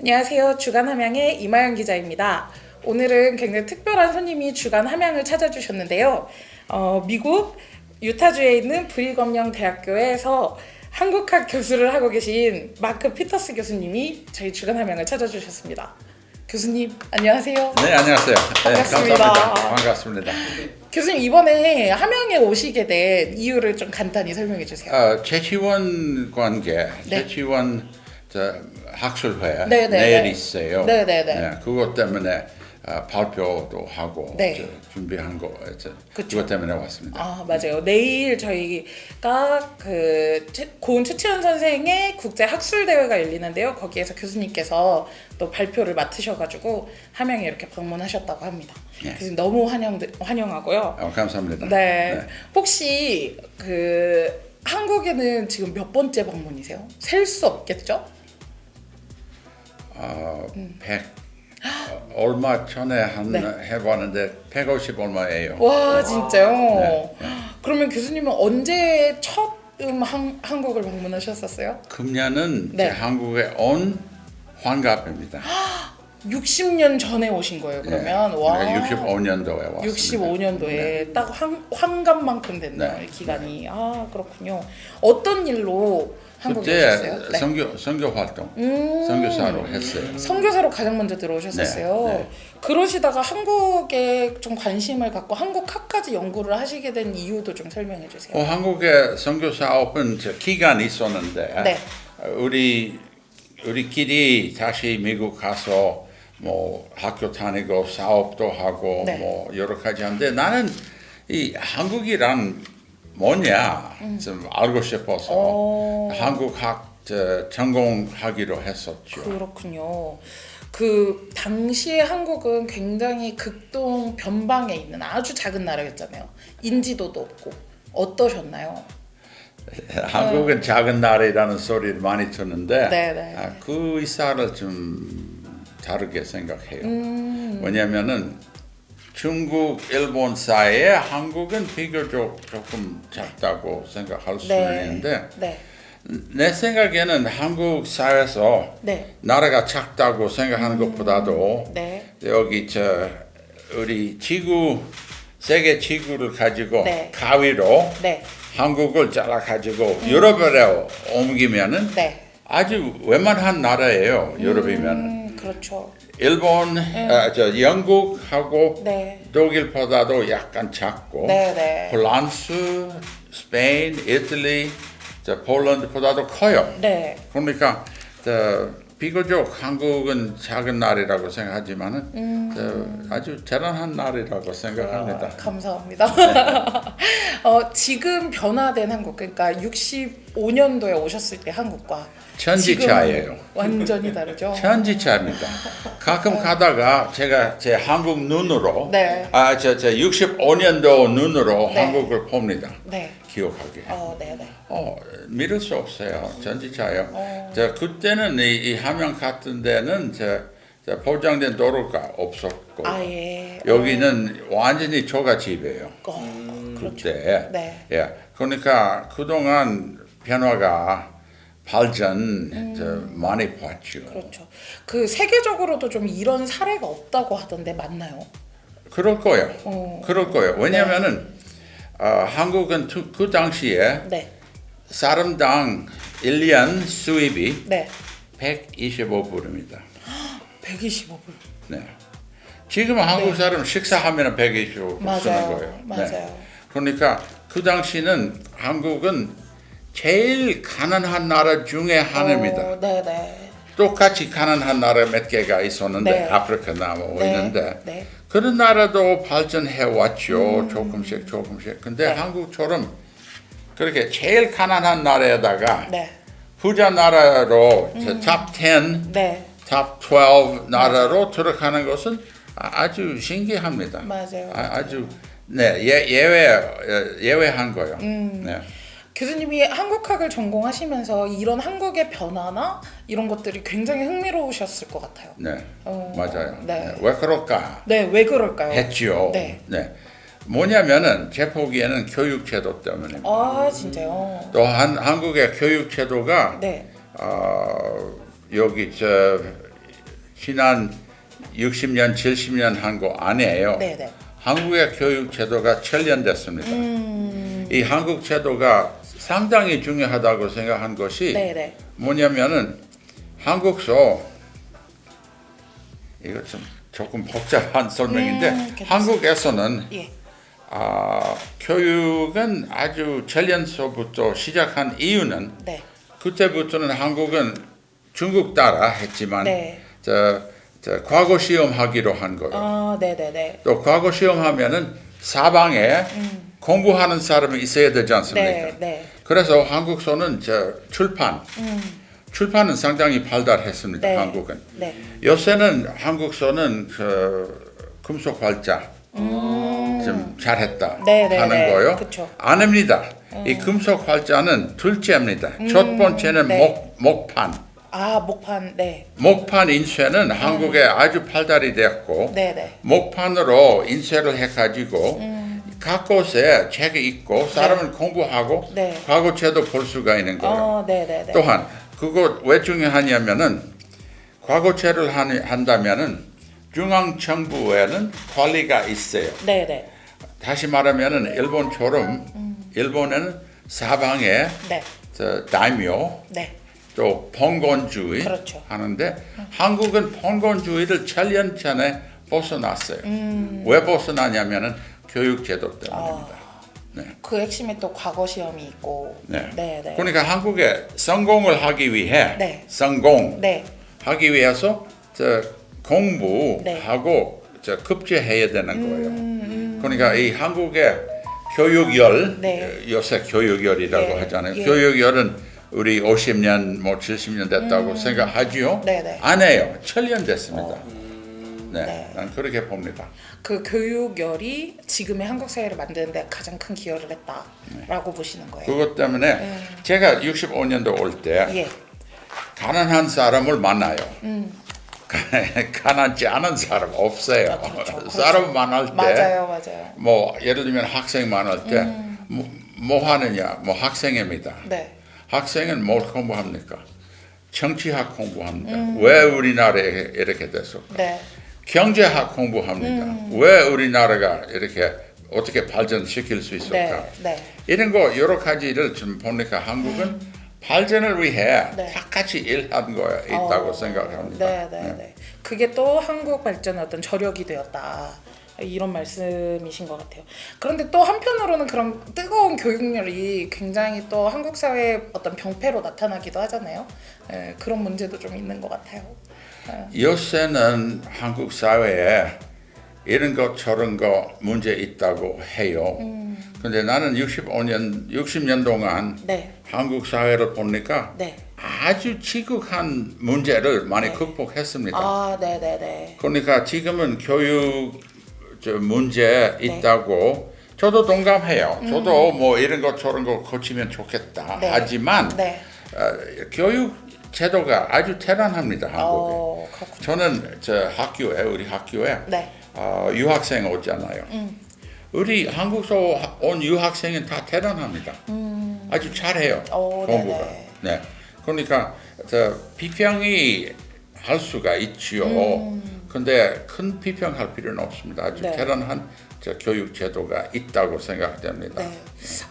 안녕하세요. 주간 함양의 이마연 기자입니다. 오늘은 굉장히 특별한 손님이 주간 함양을 찾아주셨는데요. 미국 유타주에 있는 브리검영 대학교에서 한국학 교수를 하고 계신 마크 피터스 교수님이 저희 주간 함양을 찾아주셨습니다. 교수님 안녕하세요. 네, 안녕하세요. 반갑습니다. 네, 감사합니다. 반갑습니다. 교수님 이번에 함양에 오시게 된 이유를 좀 간단히 설명해 주세요. 재치원 관계, 네. 재치원 학술회 네, 네, 내일 네. 있어요. 네, 네, 네. 그것 때문에 발표도 하고 네. 준비한 거, 그쵸. 그것 때문에 왔습니다. 아 맞아요. 내일 저희가 그 고은 최치원 선생의 국제 학술 대회가 열리는데요. 거기에서 교수님께서 또 발표를 맡으셔가지고 함양에 이렇게 방문하셨다고 합니다. 네. 교수님 너무 환영하고요. 감사합니다. 네. 혹시 그 한국에는 지금 몇 번째 방문이세요? 셀 수 없겠죠? 100 얼마 전에 네. 해봤는데 150 얼마예요. 와 진짜요? 네. 그러면 교수님은 언제 처음 한국을 방문하셨었어요? 금년은 네. 한국에 온 환갑입니다. 60년 전에 오신 거예요, 그러면? 와. 65년도에 왔습니다. 65년도에 딱 환갑만큼 됐네요, 네. 기간이. 아, 그렇군요. 어떤 일로 한국에 그때 오셨어요? 네. 선교 활동, 선교사로 했어요. 선교사로 가장 먼저 들어오셨었어요. 네, 네. 그러시다가 한국에 좀 관심을 갖고 한국학까지 연구를 하시게 된 이유도 좀 설명해 주세요. 한국의 선교 사업은 기간이 있었는데 네. 우리끼리 다시 미국 가서 뭐 학교 다니고 사업도 하고 네. 뭐 여러 가지 하는데 나는 이 한국이란 뭐냐 좀 알고 싶어서 한국학 전공하기로 했었죠. 그렇군요. 그 당시에 한국은 굉장히 극동 변방에 있는 아주 작은 나라였잖아요. 인지도도 없고 어떠셨나요? 한국은 작은 나라라는 소리를 많이 듣는데 네네. 그 의사를 좀 다르게 생각해요. 왜냐면은 중국, 일본 사이에 한국은 비교적 조금 작다고 생각할 수 있는데 네. 내 생각에는 한국 사회에서 네. 나라가 작다고 생각하는 것보다도 네. 여기 우리 세계 지구를 가지고 네. 가위로 네. 한국을 잘라가지고 유럽으로 옮기면은 네. 아주 웬만한 나라예요. 유럽이면 그렇죠. 일본, 영국하고 네. 독일보다도 약간 작고 네, 네. 프랑스, 스페인, 이탈리, 폴란드보다도 커요. 네. 그러니까 비교적 한국은 작은 나라라고 생각하지만은 아주 대단한 나라라고 생각합니다. 감사합니다. 지금 변화된 한국, 그러니까 65년도에 오셨을 때 한국과 천지차예요. 지금은 완전히 다르죠. 천지차입니다. 가끔 가다가 제가 제 한국 눈으로, 네. 65년도 눈으로 네. 한국을 봅니다. 네. 기억하게. 네네. 믿을 수 없어요. 천지차예요. 그때는 이 함양 같은 데는 포장된 도로가 없었고 예. 여기는 완전히 초가집이에요. 그렇죠. 그때. 네. 예. 그러니까 그동안 변화가 발전 많이 봤죠. 그렇죠. 그 세계적으로도 좀 이런 사례가 없다고 하던데 맞나요? 그럴 거예요. 그럴 거예요. 왜냐면은 한국은 그 당시에 네. 사람당 1년 수입이 네. 125불입니다. 125불. 네. 지금 한국 사람 식사하면 125불 쓰는 맞아요. 거예요. 맞아요. 그러니까 그 당시는 한국은 제일 가난한 나라 중에 하나입니다. 네네. 똑같이 가난한 나라 몇 개가 있었는데 네. 아프리카나 뭐 네. 있는데 네. 그런 나라도 발전해 왔죠. 조금씩. 근데 네. 한국처럼 그렇게 제일 가난한 나라에다가 네. 부자 나라로 탑 10, 네. 탑 12 나라로 들어가는 것은 아주 신기합니다. 맞아요. 아주 예외한 거예요. 네. 교수님이 한국학을 전공하시면서 이런 한국의 변화나 이런 것들이 굉장히 흥미로우셨을 것 같아요. 네, 맞아요. 네. 왜 그럴까? 네, 왜 그럴까요? 했죠. 네. 뭐냐면은 제 보기에는 교육 제도 때문입니다. 진짜요? 또 한국의 교육 제도가 네. 여기 지난 60년, 70년 한 거 아니에요. 네네. 한국의 교육 제도가 천년됐습니다. 이 한국 제도가 상당히 중요하다고 생각한 것이 네네. 뭐냐면은 한국서 이거 좀 조금 복잡한 설명인데 괜찮습니다. 한국에서는 예. 교육은 아주 천년서부터 시작한 이유는 네. 그때부터는 한국은 중국 따라 했지만 네. 저 과거 시험 하기로 한 거예요. 네네네. 또 과거 시험 하면은 사방에 공부하는 사람이 있어야 되지 않습니까? 네. 네. 그래서 한국서는 출판은 상당히 발달했습니다. 네. 한국은. 네. 요새는 한국서는 금속 활자 좀 잘했다 네네네. 하는 거요. 그쵸. 아닙니다. 이 금속 활자는 둘째입니다. 첫 번째는 네. 목판. 목판. 네. 목판 인쇄는 한국에 아주 발달이 됐고 네네. 목판으로 인쇄를 해가지고 각 곳에 책이 있고 사람은 공부하고 네. 과거체도 볼 수가 있는 거예요. 네네네. 또한 그거 왜 중요하냐면은 과거체를 한다면은 중앙정부에는 관리가 있어요. 네네. 다시 말하면은 일본처럼 일본에는 사방에 네. 다이묘 네. 또 봉건주의 그렇죠. 하는데 한국은 봉건주의를 7년 전에 벗어났어요. 왜 벗어나냐면은 교육제도 때문입니다. 네. 그 핵심에 또 과거 시험이 있고. 네. 네네. 그러니까 한국에 성공을 하기 위해 네. 성공하기 네. 위해서 공부하고 급제해야 되는 거예요. 그러니까 이 한국의 교육열, 네. 요새 교육열이라고 네. 하잖아요. 예. 교육열은 우리 50년, 70년 됐다고 생각하지요? 네네. 안 해요. 7년 됐습니다. 네, 네. 난 그렇게 봅니다. 그 교육열이 지금의 한국 사회를 만드는데 가장 큰 기여를 했다라고 보시는 거예요. 그것 때문에 제가 65년도 올 때 예. 가난한 사람을 만나요. 가난지 않은 사람 없어요. 그렇죠. 사람 만날 때, 맞아요. 뭐 예를 들면 학생 만날 때, 뭐 하느냐, 뭐 학생입니다. 네. 학생은 뭘 공부합니까? 정치학 공부합니다. 왜 우리나라에 이렇게 됐을까? 네. 경제학 공부합니다. 왜 우리나라가 이렇게 어떻게 발전시킬 수 있을까? 네. 네. 이런 거 여러 가지를 좀 보니까 한국은 발전을 위해 네. 다 같이 일한 거에 있다고 생각합니다. 네. 그게 또 한국 발전의 어떤 저력이 되었다. 이런 말씀이신 것 같아요. 그런데 또 한편으로는 그런 뜨거운 교육열이 굉장히 또 한국 사회의 어떤 병폐로 나타나기도 하잖아요. 그런 문제도 좀 있는 것 같아요. 요새는 한국 사회에 이런 것 저런 거 문제 있다고 해요. 근데 나는 60년 동안 네. 한국 사회를 보니까 네. 아주 지극한 문제를 많이 극복했습니다. 네네네. 그러니까 지금은 교육 문제 있다고 저도 동감해요. 저도 뭐 이런 것 저런 거 고치면 좋겠다. 네. 하지만 네. 교육 제도가 아주 대단합니다. 한국에. 그렇군요. 저는 우리 학교에 네. 유학생 오잖아요. 우리 한국에서 온 유학생은 다 대단합니다. 아주 잘해요. 공부가. 네네. 네. 그러니까 비평이 할 수가 있지요. 근데 큰 비평할 필요는 없습니다. 아주 네. 대단한 교육 제도가 있다고 생각됩니다. 네.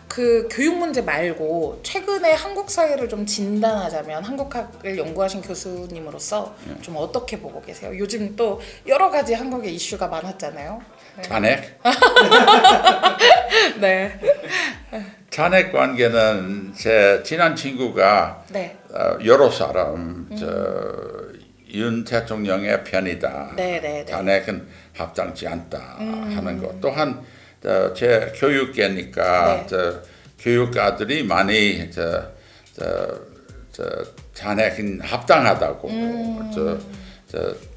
그 교육 문제 말고 최근에 한국 사회를 좀 진단하자면 한국학을 연구하신 교수님으로서 좀 어떻게 보고 계세요? 요즘 또 여러 가지 한국의 이슈가 많았잖아요. 잔액? 네. 잔액 관계는 제 친한 친구가 네. 여러 사람 윤 대통령의 편이다. 네네네. 잔액은 합당치 않다 하는 것. 또한 제 교육계니까 네. 교육가들이 많이 잔액은 합당하다고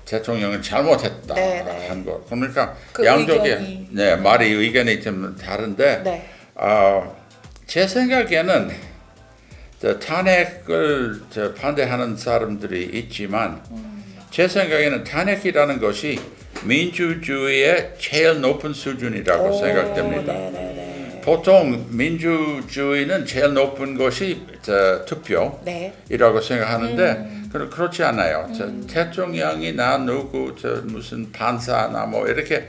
대통령은 잘못했다 네네. 한 것. 그러니까 그 양쪽의 의견이. 말이 의견이 좀 다른데 네. 제 생각에는 탄핵을 반대하는 사람들이 있지만 제 생각에는 탄핵이라는 것이 민주주의의 제일 높은 수준이라고 생각됩니다. 네네네. 보통 민주주의는 제일 높은 것이 투표이라고 네. 생각하는데 그렇지 않아요. 대통령이나 누구 무슨 판사나 뭐 이렇게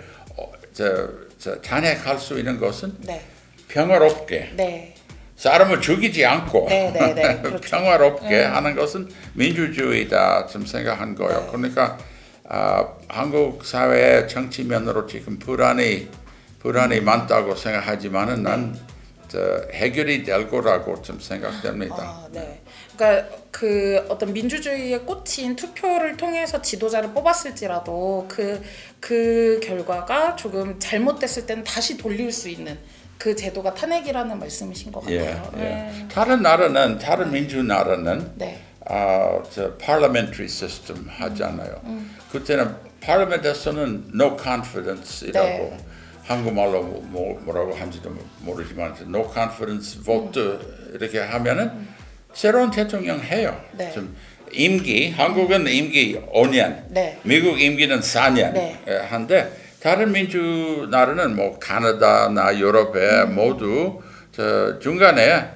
탄핵할 수 있는 것은 네. 평화롭게 네. 사람을 죽이지 않고 그렇죠. 평화롭게 하는 것은 민주주의다 좀 생각한 거예요. 네. 그러니까 한국 사회의 정치면으로 지금 불안이 많다고 생각하지만은 난 해결이 될 거라고 좀 생각됩니다. 네. 그러니까 그 어떤 민주주의의 꽃인 투표를 통해서 지도자를 뽑았을지라도 그 결과가 조금 잘못됐을 때는 다시 돌릴 수 있는 그 제도가 탄핵이라는 말씀이신 것 같아요. 다른 나라는 다른 민주 나라는 네. parliamentary system 하잖아요. 그때는 파르멘트에서는 no confidence이라고 한국말로 뭐라고 하는지도 모르지만 no confidence vote 이렇게 하면은 새로운 대통령 해요. 좀 임기 한국은 임기 5년, 미국 임기는 4년 한데 다른 민주 나라는 뭐 캐나다나 유럽에 모두 중간에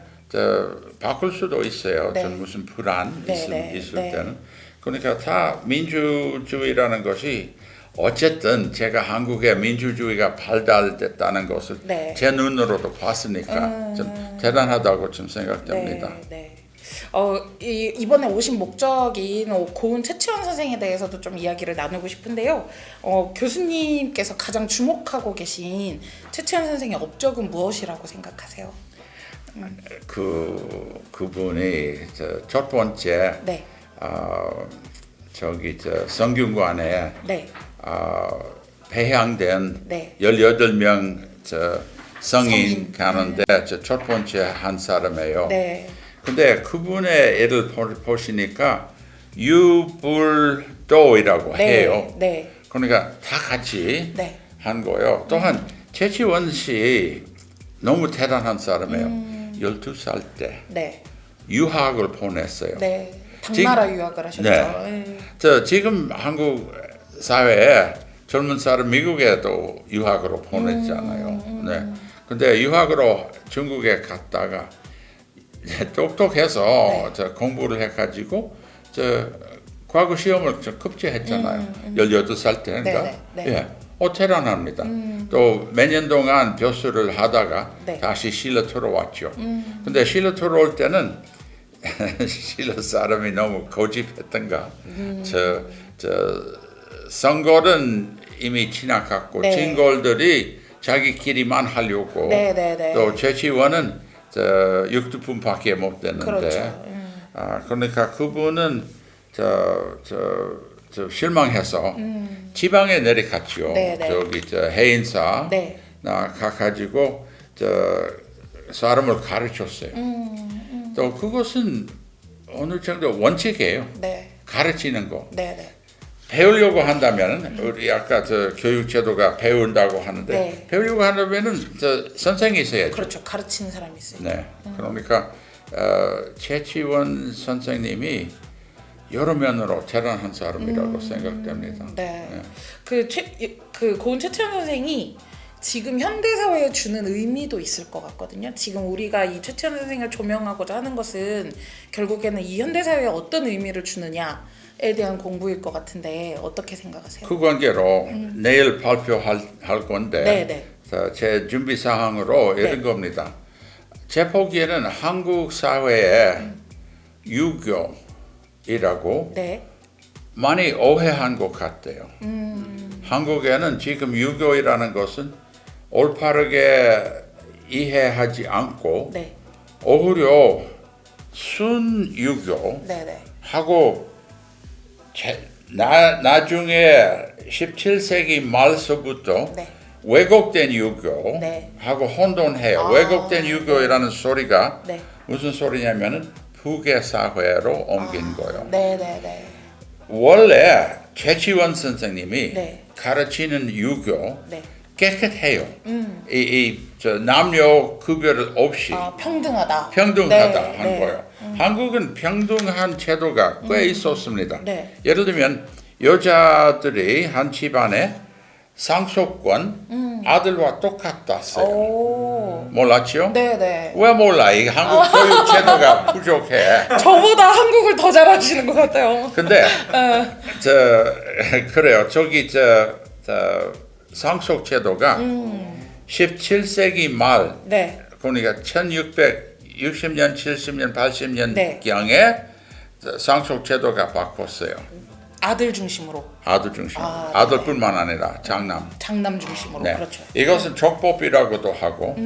바꿀 수도 있어요. 무슨 불안 있을 때는. 그러니까 다 민주주의라는 것이 어쨌든 제가 한국의 민주주의가 발달됐다는 것을 제 눈으로도 봤으니까 좀 대단하다고 좀 생각됩니다. 이번에 오신 목적인 고은 최치원 선생에 대해서도 좀 이야기를 나누고 싶은데요. 교수님께서 가장 주목하고 계신 최치원 선생의 업적은 무엇이라고 생각하세요? 그분이 첫 번째 성균관에 배양된 18명 성인 가는데 첫 번째 한 사람이에요. 근데 그분의 애를 보시니까 유불도이라고 해요. 그러니까 다 같이 한 거예요. 또한 최치원 씨 너무 대단한 사람이에요. 12살 때 유학을 보냈어요. 당나라 유학을 하셨죠. 지금 한국 사회에 젊은 사람 미국에도 유학으로 보냈잖아요. 근데 유학으로 중국에 갔다가 똑똑해서 공부를 해가지고 과거 시험을 급제했잖아요. 18살 때인가? 대단합니다. 또 몇 년 동안 교수를 하다가 다시 실로 들어왔죠. 근데 실로 들어올 때는 실로 사람이 너무 고집했던가. 선거는 이미 지나갔고 친구들이 자기끼리만 하려고 또 최치원은 6두푼밖에 못 되는데 그러니까 그분은 실망해서 지방에 내려갔죠. 저기 해인사 가가지고 사람을 가르쳤어요. 또 그것은 어느 정도 원칙이에요. 가르치는 거. 배우려고 한다면 우리 아까 교육제도가 배운다고 하는데 배우려고 한다면은 선생이 있어야죠. 그렇죠. 가르치는 사람이 있어요. 그러니까 최치원 선생님이 여러 면으로 대단한 사람이라고 생각됩니다. 그 고은 최치원 선생이 지금 현대 사회에 주는 의미도 있을 것 같거든요. 지금 우리가 이 최치원 선생을 조명하고자 하는 것은 결국에는 이 현대 사회에 어떤 의미를 주느냐에 대한 공부일 것 같은데 어떻게 생각하세요? 그 관계로 내일 발표할 건데 제 준비 사항으로 이런 겁니다. 제 보기에는 한국 사회에 유교이라고 많이 오해한 것 같아요. 한국에는 지금 유교이라는 것은 올바르게 이해하지 않고 오히려 순유교 하고 나중에 17세기 말서부터 왜곡된 유교하고 혼돈해요. 왜곡된 유교라는 소리가 무슨 소리냐면은 북의 사회로 옮긴 거예요. 원래 최치원 선생님이 가르치는 유교 깨끗해요. 남녀 구별 없이 평등하다 한 거예요. 한국은 평등한 제도가 꽤 있었습니다. 예를 들면 여자들이 한 집안에 상속권 아들과 똑같았어요. 몰랐죠? 네네. 왜 몰라? 이 한국 교육 제도가 부족해. 저보다 한국을 더 잘하시는 것 같아요. 근데 그래요. 저기 상속 제도가 17세기 말 네. 그러니까 1660년, 70년, 80년 네. 경에 상속 제도가 바꿨어요. 아들 중심으로. 아들 중심. 아, 아들뿐만 아니라 장남. 장남 중심으로. 네. 그렇죠. 이것은 족법이라고도 하고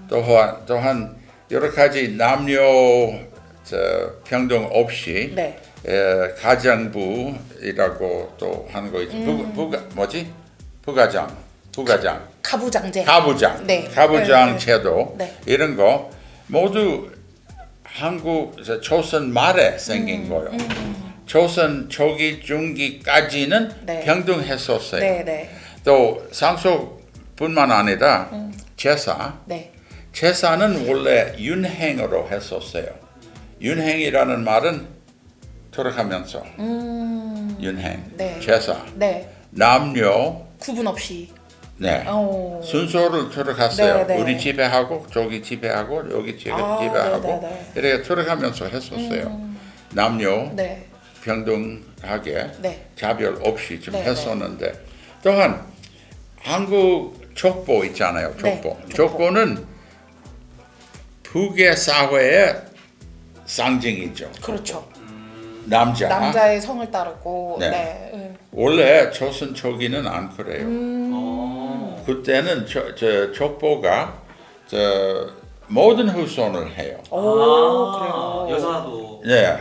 또한 여러 가지 남녀 평등 없이 네. 가정부이라고 또 하는 거 있죠. 부가장. 가부장제. 가부장. 네. 가부장 네. 제도 네. 이런 거 모두 한국 조선 말에 생긴 거예요. 조선 초기 중기까지는 네. 평등했었어요. 네, 네. 또 상속뿐만 아니라 제사. 네. 제사는 원래 윤행으로 했었어요. 윤행이라는 말은 돌아가면서 윤행, 네. 제사, 네. 남녀, 구분 없이. 네. 오. 순서를 돌아갔어요. 네, 네. 우리 집에 하고 저기 집에 하고 여기 집에 아, 하고 네, 네, 이렇게 돌아가면서 했었어요. 남녀 네. 평등하게 네. 차별 없이 좀 네, 했었는데 또한 한국 족보 있잖아요. 족보. 네, 족보. 족보는 북의 사회의 상징이죠. 그렇죠. 남자의 성을 따르고. 네. 네. 원래 조선 초기는 안 그래요. 그때는 저 족보가 모든 후손을 해요. 오, 그래요. 여자도. 네,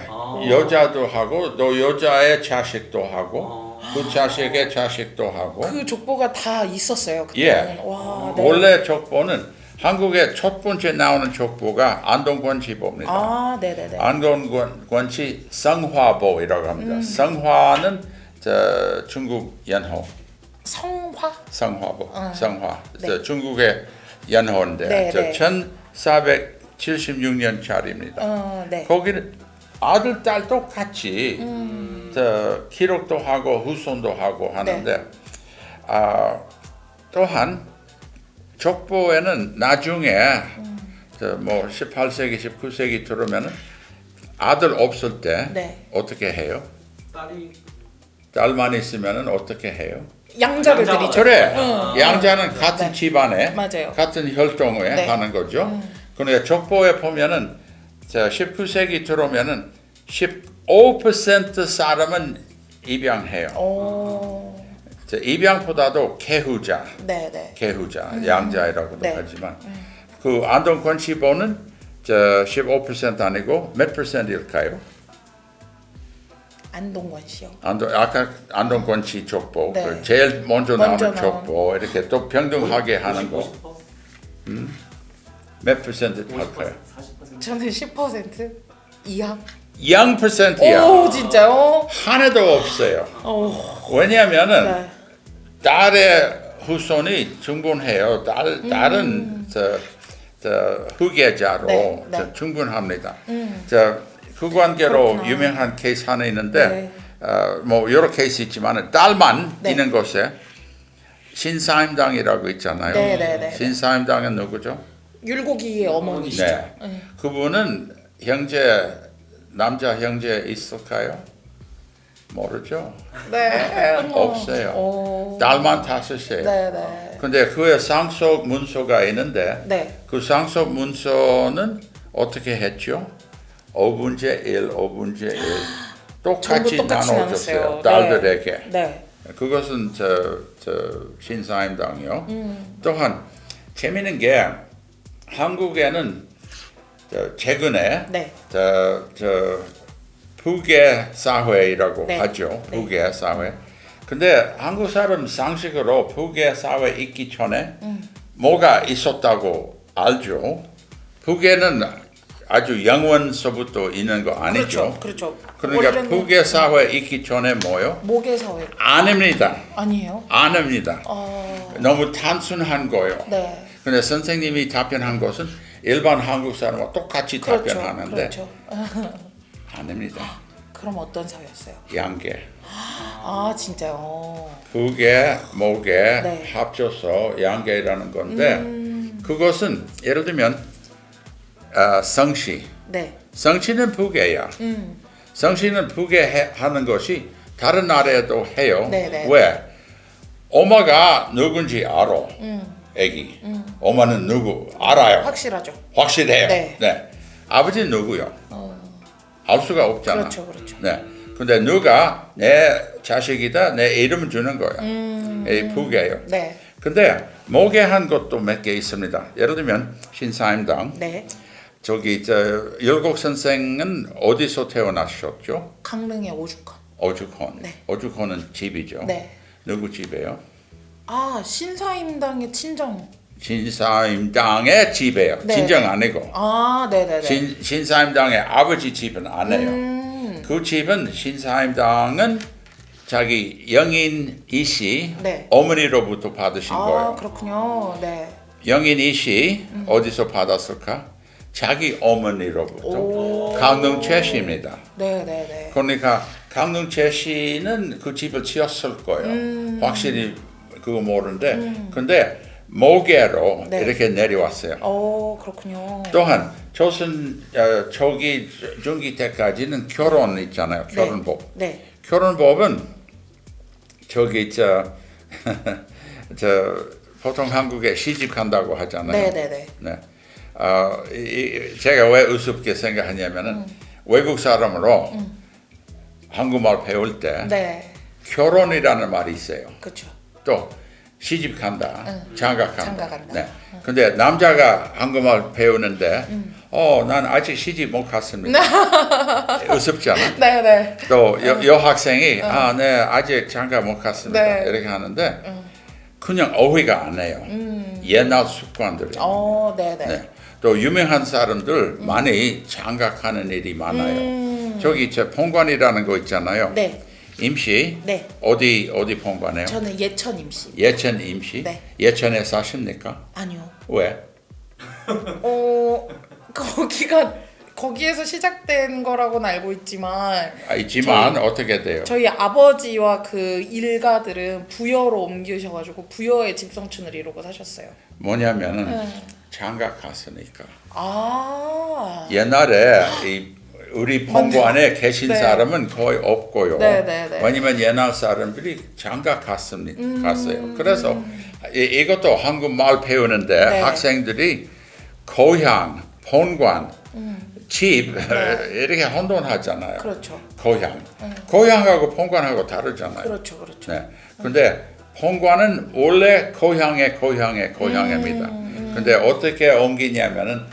여자도 하고 또 여자의 자식도 하고 그 자식의 자식도 하고. 그 족보가 다 있었어요. 그때는. 예. 와, 네. 원래 족보는 한국의 첫 번째 나오는 족보가 안동권지보입니다. 아, 네, 네, 네. 안동권지 성화보이라고 합니다. 성화는 중국 연호. 성화? 성화보. 아, 성화. 네. 중국의 연호인데 네, 네. 1476년짜리입니다. 네. 거기는 아들 딸 똑같이 기록도 하고 후손도 하고 하는데 또한 족보에는 나중에 뭐 18세기, 19세기 들어오면은 아들 없을 때 네. 어떻게 해요? 딸이. 딸만 있으면은 어떻게 해요? 양자를 양자가 드리죠. 그래. 양자는 같은 네. 집안에 맞아요. 같은 혈통에 네. 하는 거죠. 그러니까 족보에 보면은 19세기 들어오면은 15% 사람은 입양해요. 오. 입양보다도 개후자, 네, 네. 개후자, 양자이라고도 네. 하지만 그 안동권지보는 15% 아니고 몇 %일까요? 안동권 씨요. 아까 안동권지 족보, 네. 그 제일 먼저 나오는 나온. 족보 이렇게 또 평등하게 하는 거 50%? 몇 퍼센트 할까요? 40%? 저는 10% 이하. 0%야. 오, 진짜요? 하나도 없어요. 오. 왜냐하면은 네. 딸의 후손이 충분해요. 딸은 후계자로 네, 네. 충분합니다. 그 관계로 그렇구나. 유명한 케이스 하나 있는데 네. 뭐 여러 케이스 있지만 딸만 네. 있는 곳에 신사임당이라고 있잖아요. 네, 네, 네. 신사임당은 누구죠? 율곡이의 어머니시죠. 네. 그분은 남자 형제 있을까요? 모르죠. 네. 없어요. 오. 딸만 5이에요. 네, 네. 근데 그의 상속 문서가 있는데 네. 그 상속 문서는 어떻게 했죠? 5분의 1, 5분의 1 똑같이 전부 똑같이 나눠줬어요. 나눴어요. 딸들에게. 네. 그것은 신사임당이요. 또한 재미있는 게 한국에는 최근에 네. 북의 사회라고 네. 하죠. 네. 북의 사회. 근데 한국 사람 상식으로 북의 사회 있기 전에 뭐가 있었다고 알죠. 북에는 아주 영원서부터 있는 거 아니죠. 그렇죠. 그러니까 원래는 북의 사회 있기 전에 뭐요? 모계 사회. 아닙니다. 아니에요? 아닙니다. 너무 단순한 거예요. 네. 근데 선생님이 답변한 것은 일반 한국 사람과 똑같이 그렇죠. 답변하는데 그렇죠. 아닙니다. 그럼 어떤 사회였어요? 양계. 아, 진짜요. 북에 목에 네. 합쳐서 양계라는 건데 그것은 예를 들면 성씨. 네. 성씨는 북에야. 성씨는 북에 하는 것이 다른 나라에도 해요. 네네. 왜? 엄마가 누군지 알아. 애기. 엄마는 누구 알아요. 확실하죠. 확실해요. 네. 네. 아버지는 누구요? 알 수가 없잖아. 그렇죠, 그렇죠. 네. 근데 누가 내 자식이다 내 이름 주는 거야. 이 북이에요. 네. 근데 모계한 것도 몇 개 있습니다. 예를 들면 신사임당. 네. 저기 율곡 선생은 어디서 태어나셨죠? 강릉의 오죽헌. 오죽헌. 네. 오죽헌은 집이죠. 네. 누구 집이에요? 아, 신사임당의 친정. 신사임당의 집이에요. 네. 친정 아니고. 아, 네네네. 신사임당의 아버지 집은 아니에요. 그 집은 신사임당은 자기 영인 이씨 네. 어머니로부터 받으신 아, 거예요. 그렇군요. 네. 영인 이씨 어디서 받았을까? 자기 어머니로부터. 오. 강릉최 씨입니다. 네네네. 그러니까 강릉최 씨는 그 집을 지었을 거예요. 확실히 그거 모르는데 근데 모계로 네. 이렇게 내려왔어요. 오, 그렇군요. 또한 조선 초기 중기 때까지는 결혼 있잖아요. 결혼법. 네. 결혼법은 저기 저 보통 한국에 시집 간다고 하잖아요. 네네네. 네. 제가 왜 우습게 생각하냐면은 외국 사람으로 한국말 배울 때 네. 결혼이라는 말이 있어요. 그렇죠. 또 시집 간다, 장가 간다. 장가 간다. 네. 근데 남자가 한국말 배우는데, 난 아직 시집 못 갔습니다. 우습잖아. 네네. 또 여학생이, 네, 아직 장가 못 갔습니다. 네. 이렇게 하는데, 그냥 어휘가 안 해요. 옛날 습관들이. 네네. 네. 또 유명한 사람들 많이 장가가는 일이 많아요. 저기 본관이라는 거 있잖아요. 네. 임시 네. 어디 본관에요? 저는 예천 임시. 예천 임시? 네. 예천에 사십니까? 아니요. 왜? 거기에서 시작된 거라고는 알고 있지만 있지만 어떻게 돼요? 저희 아버지와 그 일가들은 부여로 옮기셔가지고 부여의 집성춘을 이루고 사셨어요. 뭐냐면은 장가 갔으니까. 아. 옛날에 우리 본관에 계신 네. 사람은 거의 없고요. 네네네. 왜냐면 옛날 사람들이 장가 갔어요. 그래서 이것도 한국말 배우는데 네. 학생들이 고향, 본관, 집 이렇게 혼돈하잖아요. 그렇죠. 고향하고 본관하고 다르잖아요. 그렇죠, 그렇죠. 네. 근데 본관은 원래 고향입니다. 근데 어떻게 옮기냐면은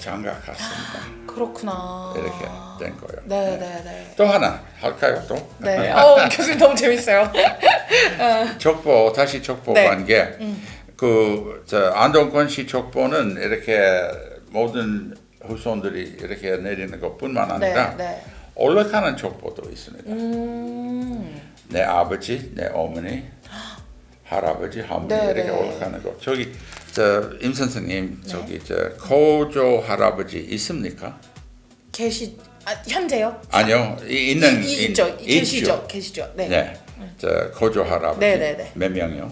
장가 갔습니다. 그렇구나. 이렇게 된 거예요. 네네네. 또 하나 할까요? 또? 네. 교수님 너무 재밌어요. 다시 족보 네. 관계. 안동권 시 족보는 이렇게 모든 후손들이 이렇게 내리는 것뿐만 아니라 네. 올라가는 족보도 있습니다. 내 아버지, 내 어머니, 할아버지, 할머니 네, 이렇게 네. 올라가는 거. 저기 임 선생님 고조 할아버지 있습니까? 현재요? 아니요, 있죠. 있죠. 계시죠. 네. 네, 고조 할아버지 네네네. 몇 명이요?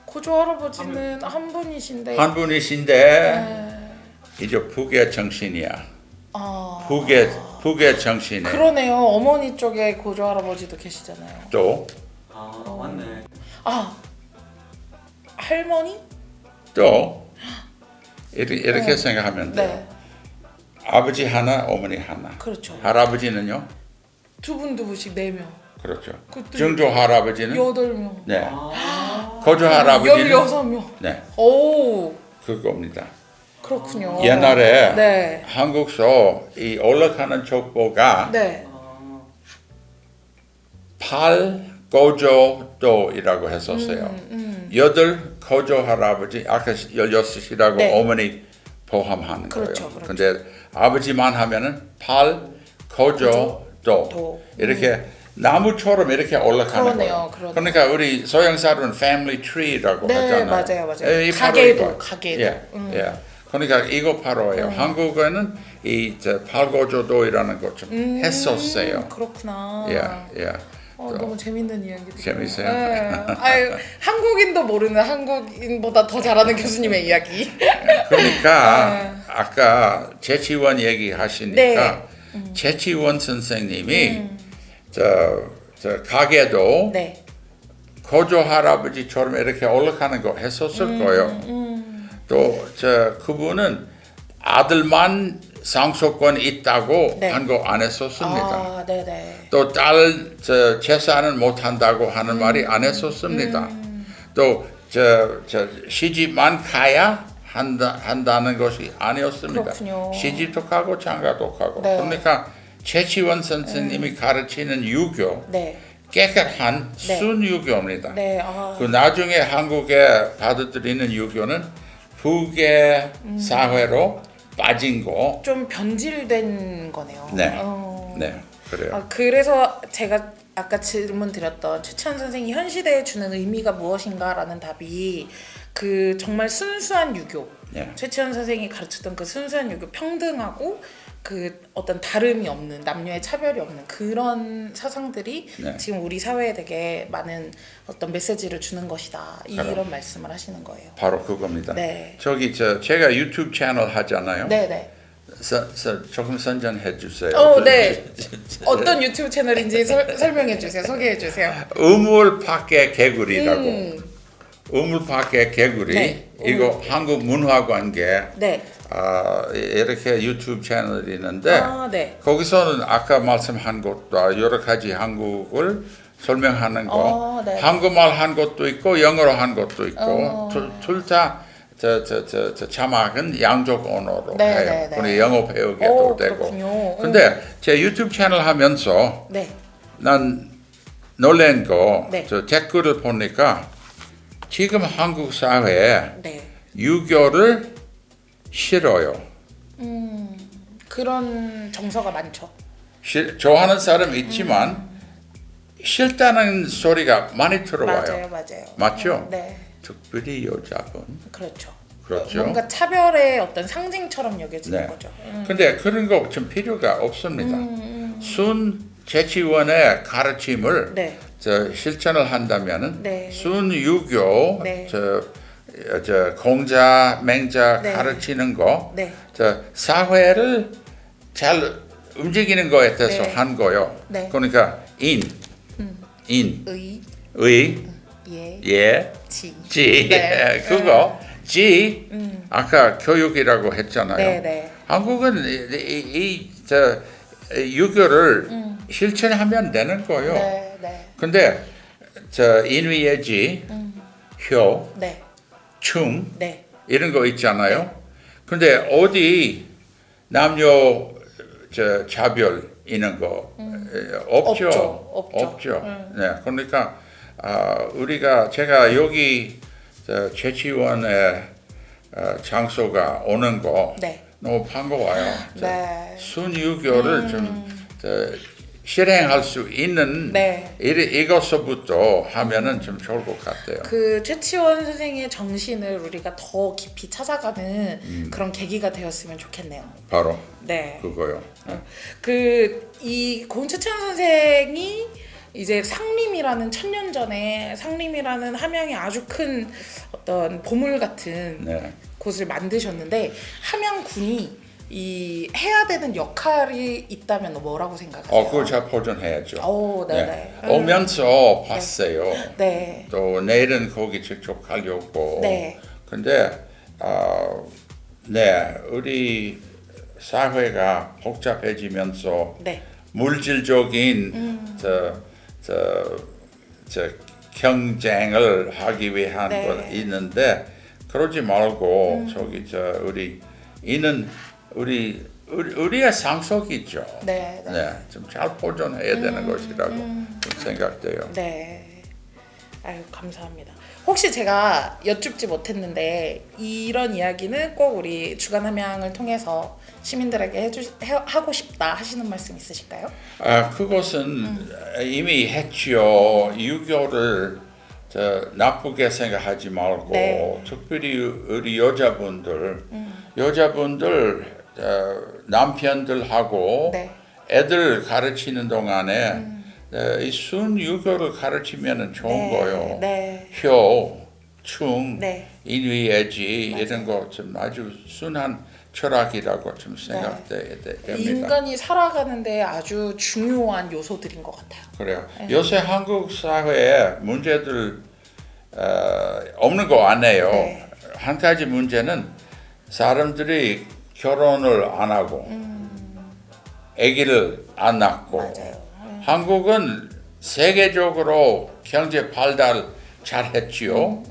고조 할아버지는 한 분이신데. 한 분이신데 이제 북의 정신이야. 북의 정신에 그러네요. 어머니 쪽에 고조 할아버지도 계시잖아요. 또 맞네. 할머니? 또 이렇게 생각하면 돼요. 네. 아버지 하나, 어머니 하나. 그렇죠. 할아버지는요? 두 분씩 4명. 그렇죠. 그것도 증조 할아버지는 8명. 네. 고조 할아버지는 16명. 네. 오, 그겁니다. 그렇군요. 옛날에 네. 한국서 이 올라가는 족보가 네. 팔고조도이라고 했었어요. 8 고조 할아버지 아까 16이라고 네. 어머니 포함하는 그렇죠, 거예요. 그렇죠. 근데 아버지만 하면은 8 고조도 이렇게 나무처럼 이렇게 올라가는 거예요. 그러네요. 그러니까 우리 서양 사람은 family tree라고 네, 하잖아요. 맞아요. 이 바로 가계도, 이거. 가계도. 예. 그러니까 이거 바로예요. 한국에는 이 팔고조도이라는 것 좀 했었어요. 그렇구나. 예. 너무 재밌는 이야기들. 재밌어요. 아유, 한국인도 모르는 한국인보다 더 잘하는 교수님의 이야기. 그러니까 아까 재치원 얘기하시니까 재치원 선생님이 저 가게도 네. 고조 할아버지처럼 이렇게 올라가는 거 했었을 거예요. 또 그분은 아들만 상속권 있다고 네. 한 거 안 했었습니다. 아, 네네. 또 딸 재산은 못 한다고 하는 말이 안 했었습니다. 또 시집만 가야 한다는 것이 아니었습니다. 그렇군요. 시집도 가고 장가도 가고. 네. 그러니까 최치원 선생님이 가르치는 유교 네. 깨끗한 네. 순유교입니다. 네. 그 나중에 한국에 받아들이는 유교는 북의 사회로 빠진 거. 좀 변질된 거네요. 네. 네, 그래요. 그래서 제가 아까 질문 드렸던 최치원 선생이 현 시대에 주는 의미가 무엇인가라는 답이 그 정말 순수한 유교. 네. 최치원 선생이 가르쳤던 그 순수한 유교, 평등하고 그 어떤 다름이 없는, 남녀의 차별이 없는 그런 사상들이 네. 지금 우리 사회에 되게 많은 어떤 메시지를 주는 것이다, 이런 말씀을 하시는 거예요. 바로 그겁니다. 네. 제가 유튜브 채널 하잖아요. 네네. 조금 선전해 주세요. 네. 어떤 유튜브 채널인지 설명해 주세요. 소개해 주세요. 우물 밖의 개구리라고. 우물 밖의 개구리. 네. 이거 한국문화관계. 네. 이렇게 유튜브 채널이 있는데 네. 거기서는 아까 말씀한 것도 여러 가지 한국을 설명하는 거. 네. 한국말 한 것도 있고 영어로 한 것도 있고 둘 다 자막은 양쪽 언어로 네, 해요. 네, 네. 그리고 영어 배우기도 되고. 그렇군요. 근데 제 유튜브 채널 하면서 네. 난 놀란 거 네. 댓글을 보니까 지금 한국 사회에 네. 유교를 싫어요. 그런 정서가 많죠. 좋아하는 사람 있지만 싫다는 소리가 많이 들어와요. 맞아요. 맞죠? 네. 특별히 여자분. 그렇죠. 그렇죠. 뭔가 차별의 어떤 상징처럼 여겨지는 네. 거죠. 근데 그런 거 좀 필요가 없습니다. 순 재치원의 가르침을 네. 실천을 한다면은 네. 순유교 네. 공자 맹자 네. 가르치는 거 네. 사회를 잘 움직이는 거에 대해서 네. 한 거요. 네. 그러니까 인, 의, 의, 예, 예, 지. 지, 네. 그거 지. 아까 교육이라고 했잖아요. 네, 네. 한국은 유교를 실천하면 되는 거요. 네, 네. 근데 인위예지, 효, 네. 충 네. 이런 거 있잖아요. 근데 어디 남녀 자별 이런 거 없죠. 없죠. 네, 그러니까 제가 여기 재치원의 장소가 오는 거 네. 너무 반가워요. 네. 순유교를 좀 실행할 수 있는 네. 이것부터 하면은 좀 좋을 것 같아요. 그 최치원 선생의 정신을 우리가 더 깊이 찾아가는 그런 계기가 되었으면 좋겠네요. 바로 네. 그거요. 이 고은 최치원 선생이 이제 상림이라는 1000년 전에 상림이라는 함양의 아주 큰 어떤 보물 같은 네. 곳을 만드셨는데 함양군이 이 해야 되는 역할이 있다면 뭐라고 생각하세요? 그걸 잘 보존해야죠. 네네. 오면서 봤어요. 네. 또 내일은 거기 직접 가려고. 네. 근데 네, 우리 사회가 복잡해지면서 네. 물질적인 경쟁을 하기 위한 네. 것 있는데 그러지 말고 우리의 상속이죠. 네. 네, 좀 잘 보존해야 되는 것이라고 좀 생각돼요. 네. 아유, 감사합니다. 혹시 제가 여쭙지 못했는데 이런 이야기는 꼭 우리 주간 함양을 통해서 시민들에게 하고 싶다 하시는 말씀 있으실까요? 그것은 이미 했죠. 유교를 나쁘게 생각하지 말고 네. 특별히 우리 여자분들 남편들하고 네. 애들 가르치는 동안에 이 순유교를 가르치면 좋은 거요. 네. 효, 충, 네. 인위애지 맞아요. 이런 거 좀 아주 순한 철학이라고 좀 생각돼야 됩니다. 인간이 살아가는데 아주 중요한 요소들인 것 같아요. 그래요. 요새 한국 사회에 문제들 없는 거 아니에요. 네. 한 가지 문제는 사람들이 결혼을 안 하고 아기를 안 낳고 맞아요. 한국은 세계적으로 경제 발달 잘했지요.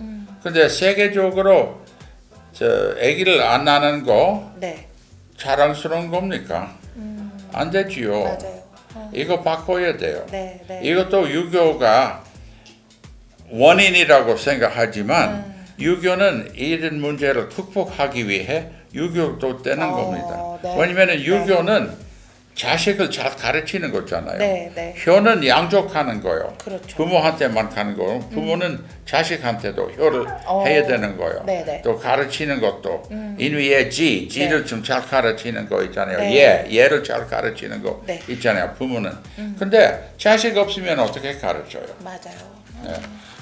근데 세계적으로 아기를 안 낳는 거 네. 자랑스러운 겁니까? 안 되지요. 맞아요. 이거 바꿔야 돼요. 네. 네. 이것도 유교가 원인이라고 생각하지만 유교는 이런 문제를 극복하기 위해 유교도 떼는 겁니다. 네. 왜냐하면 유교는 자식을 잘 가르치는 거잖아요. 네. 네. 효는 양족하는 거요. 그렇죠. 부모한테만 가는 거요. 부모는 자식한테도 효를 해야 되는 거요. 네네. 또 가르치는 것도 인위의 지를 좀 잘 가르치는 거 있잖아요. 네. 예를 잘 가르치는 거 네. 있잖아요. 부모는. 근데 자식 없으면 어떻게 가르쳐요? 맞아요. 네.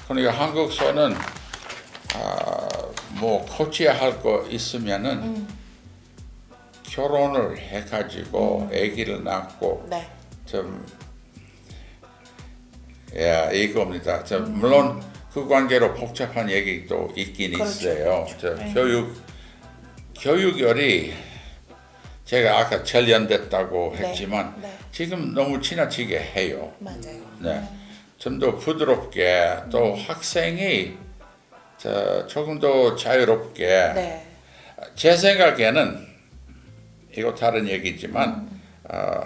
그러니까 한국서는 뭐 고쳐야 할 거 있으면은 결혼을 해가지고 아기를 낳고 네. 좀 이겁니다. 물론 그 관계로 복잡한 얘기도 있긴 그렇죠, 있어요. 그렇죠. 교육열이 제가 아까 전련됐다고 네, 했지만 네. 지금 너무 지나치게 해요. 맞아요. 네. 좀 더 부드럽게 또 학생이 조금 더 자유롭게 네. 제 생각에는 이거 다른 얘기지만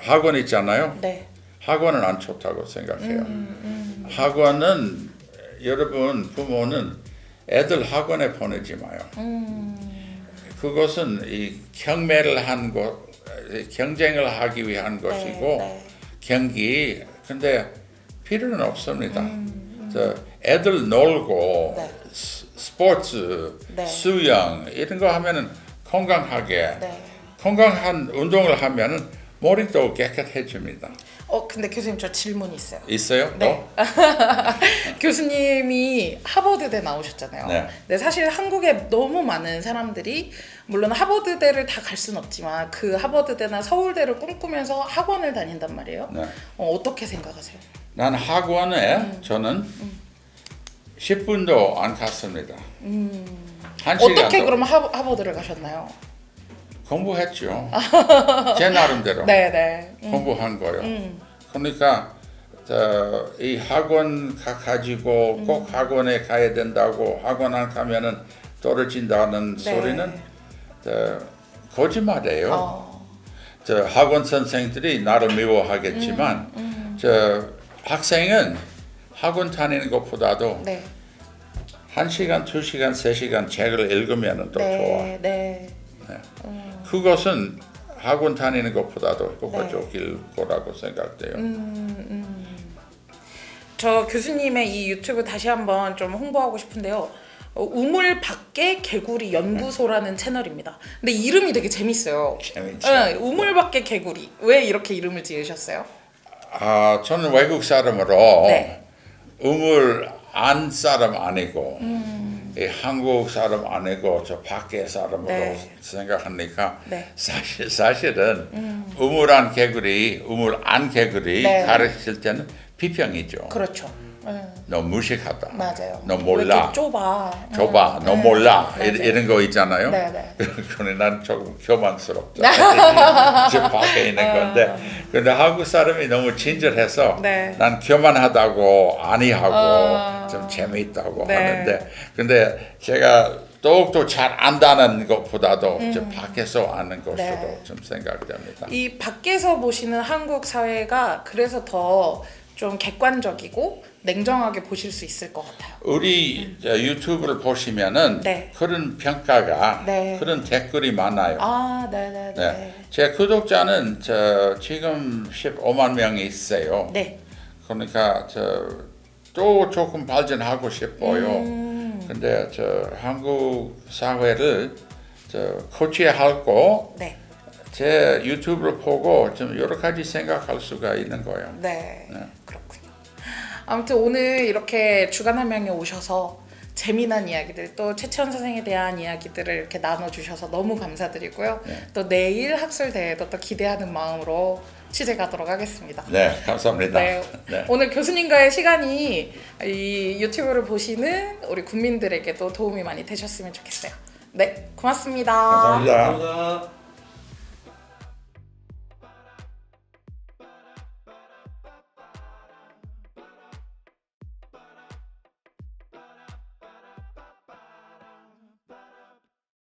학원 있잖아요. 네. 학원은 안 좋다고 생각해요. 학원은 여러분 부모는 애들 학원에 보내지 마요. 그것은 이 경매를 한 것, 경쟁을 하기 위한 것이고 네. 경기. 근데 필요는 없습니다. 애들 놀고 네. 스포츠, 네. 수영 이런 거 하면은 건강하게 네. 건강한 운동을 하면은 머리도 깨끗해집니다. 근데 교수님 저 질문이 있어요. 있어요? 네. 교수님이 하버드대 나오셨잖아요. 네. 근데 사실 한국에 너무 많은 사람들이 물론 하버드대를 다 갈 수는 없지만 그 하버드대나 서울대를 꿈꾸면서 학원을 다닌단 말이에요. 네. 어떻게 생각하세요? 난 학원에 저는 10분도 안 갔습니다. 한 어떻게 시간도 그럼 하버드를 가셨나요? 공부했죠. 제 나름대로 네네. 공부한 거요. 그러니까 이 학원 가지고 꼭 학원에 가야 된다고 학원 안 가면은 떨어진다는 네. 소리는 거짓말이에요. 어. 학원 선생들이 나를 미워하겠지만 학생은 학원 다니는 것보다도 네. 1시간, 2시간, 3시간 책을 읽으면 더 좋아. 네. 그것은 학원 다니는 것보다도 효과적일 거라고 생각돼요. 저 교수님의 이 유튜브 다시 한번 좀 홍보하고 싶은데요. 우물 밖의 개구리 연구소라는 채널입니다. 근데 이름이 되게 재밌어요. 재밌죠. 네, 우물 밖의 개구리. 왜 이렇게 이름을 지으셨어요? 저는 외국 사람으로 네. 우물 안 사람 아니고 이 한국 사람 아니고 저 밖에 사람으로 네. 생각하니까 네. 사실은 우물 안 개구리, 우물 안 개구리 네. 가르칠 때는 비평이죠. 그렇죠. 너 무식하다. 맞아요. 너 왜 몰라. 이렇게 좁아. 좁아. 너 몰라. 맞아요. 이런 거 있잖아요. 네. 그런데 난 조금 교만스럽다. 저 밖에 있는 건데. 근데 한국 사람이 너무 친절해서 네. 난 교만하다고 아니하고 좀 재미있다고 네. 하는데. 근데 제가 더욱더 잘 안다는 것보다도 저 밖에서 아는 것으로 네. 좀 생각됩니다. 이 밖에서 보시는 한국 사회가 그래서 더 좀 객관적이고 냉정하게 보실 수 있을 것 같아요. 우리 유튜브를 보시면은 네. 그런 평가가 네. 그런 댓글이 많아요. 네네네. 네. 제 구독자는 지금 15만 명이 있어요. 네. 그러니까 또 조금 발전하고 싶어요. 근데 한국 사회를 고쳐야 하고 네. 제 유튜브를 보고 좀 여러 가지 생각할 수가 있는 거예요. 네. 네. 그렇군요. 아무튼 오늘 이렇게 주간 함양에 오셔서 재미난 이야기들 또 최치원 선생에 대한 이야기들을 이렇게 나눠주셔서 너무 감사드리고요. 네. 또 내일 학술 대회도 또 기대하는 마음으로 취재 가도록 하겠습니다. 네, 감사합니다. 네. 네. 오늘 교수님과의 시간이 이 유튜브를 보시는 우리 국민들에게도 도움이 많이 되셨으면 좋겠어요. 네, 고맙습니다. 감사합니다. 감사합니다.